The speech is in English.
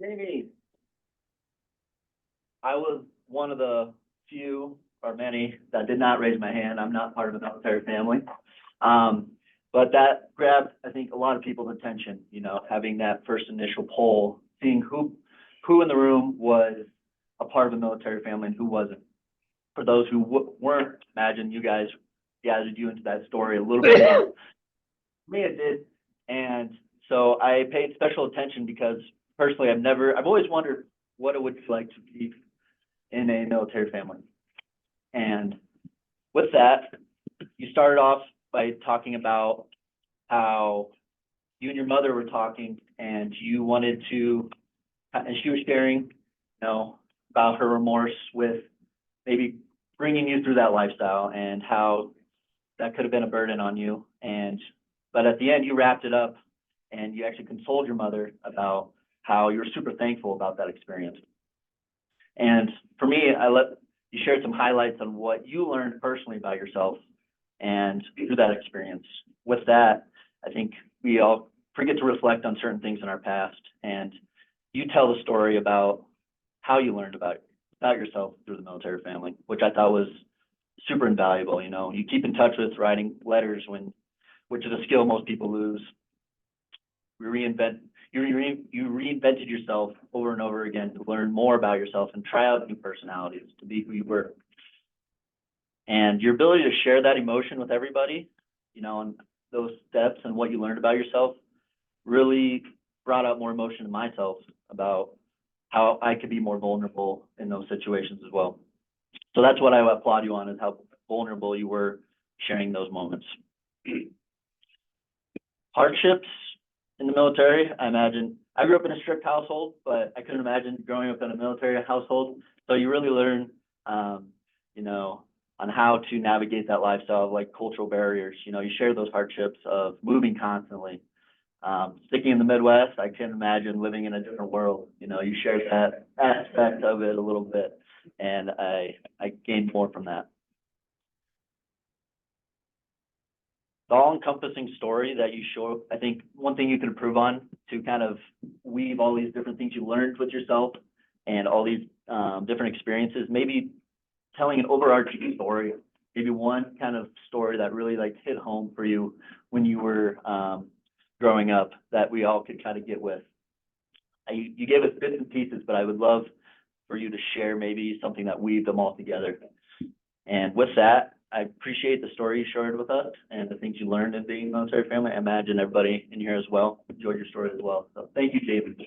Jamie, I was one of the few or many that did not raise my hand. I'm not part of a military family. Um, but that grabbed, I think, a lot of people's attention, having that first initial poll, seeing who in the room was a part of a military family and who wasn't. For those who weren't, imagine you guys gathered you into that story a little bit more. For me, it did. And so I paid special attention because personally, I've always wondered what it would be like to be in a military family. And with that, you started off by talking about how you and your mother were talking and you wanted to, and she was sharing, about her remorse with maybe bringing you through that lifestyle and how that could have been a burden on you. But at the end, you wrapped it up and you actually consoled your mother about how you were super thankful about that experience. And for me, you shared some highlights on what you learned personally about yourself and through that experience. With that, I think we all forget to reflect on certain things in our past, and you tell the story about how you learned about yourself through the military family, which I thought was super invaluable. You keep in touch with writing letters which is a skill most people lose. You reinvented yourself over and over again to learn more about yourself and try out new personalities to be who you were. And your ability to share that emotion with everybody, and those steps and what you learned about yourself really brought out more emotion in myself about how I could be more vulnerable in those situations as well. So that's what I applaud you on, is how vulnerable you were sharing those moments. Hardships in the military, I imagine. I grew up in a strict household, but I couldn't imagine growing up in a military household. So you really learn, on how to navigate that lifestyle of like cultural barriers. You share those hardships of moving constantly. Sticking in the Midwest, I can't imagine living in a different world. You share that aspect of it a little bit, and I gained more from that. The all-encompassing story that you show, I think one thing you could improve on to kind of weave all these different things you learned with yourself and all these different experiences, maybe telling an overarching story, maybe one kind of story that really hit home for you when you were growing up that we all could kind of get with. You gave us bits and pieces, but I would love for you to share maybe something that weaved them all together. And with that, I appreciate the story you shared with us and the things you learned in being a military family. I imagine everybody in here as well enjoyed your story as well. So thank you, David.